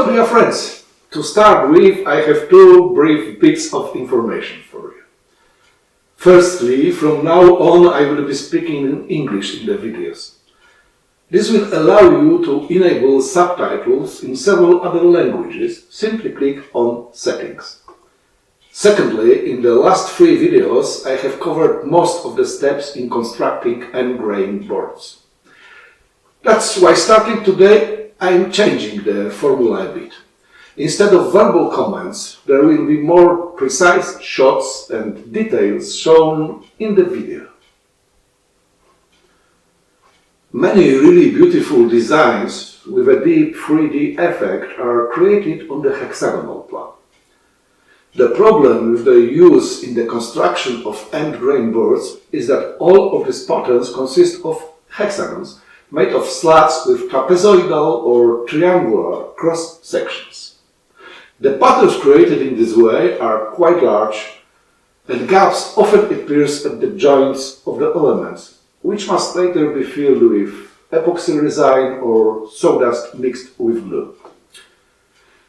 So, dear friends, to start with, I have two brief bits of information for you. Firstly, from now on I will be speaking in English in the videos. This will allow you to enable subtitles in several other languages. Simply click on Settings. Secondly, in the last three videos I have covered most of the steps in constructing end-grain boards. That's why starting today I am changing the formula a bit. Instead of verbal comments, there will be more precise shots and details shown in the video. Many really beautiful designs with a deep 3D effect are created on the hexagonal plan. The problem with the use in the construction of end-grain boards is that all of these patterns consist of hexagons made of slats with trapezoidal or triangular cross-sections. The patterns created in this way are quite large, and gaps often appear at the joints of the elements, which must later be filled with epoxy resin or sawdust mixed with glue.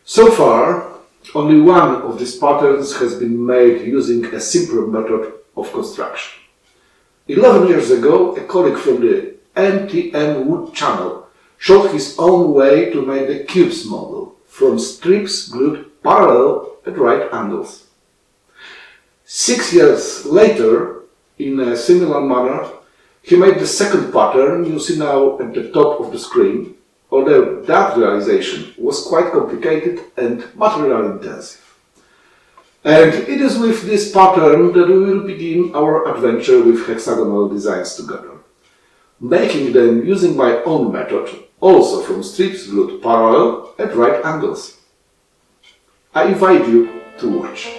So far, only one of these patterns has been made using a simpler method of construction. 11 years ago, a colleague from the NTN wood channel showed his own way to make the cubes model from strips glued parallel at right angles. 6 years later, in a similar manner, he made the second pattern you see now at the top of the screen, although that realization was quite complicated and material intensive. And it is with this pattern that we will begin our adventure with hexagonal designs together, making them using my own method, also from strips glued parallel at right angles. I invite you to watch.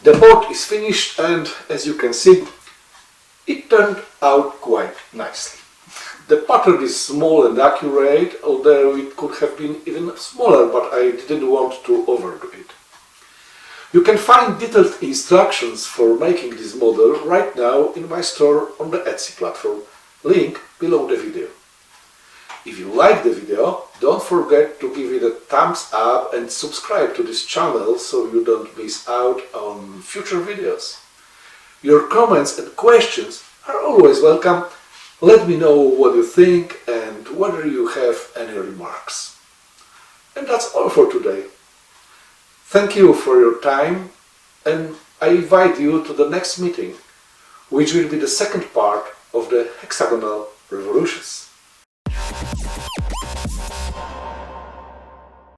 The board is finished, and as you can see, it turned out quite nicely. The pattern is small and accurate, although it could have been even smaller, but I didn't want to overdo it. You can find detailed instructions for making this model right now in my store on the Etsy platform, link below the video. If you like the video, don't forget to give it a thumbs up and subscribe to this channel so you don't miss out on future videos. Your comments and questions are always welcome. Let me know what you think and whether you have any remarks. And that's all for today. Thank you for your time, and I invite you to the next meeting, which will be the second part of the hexagonal revolutions.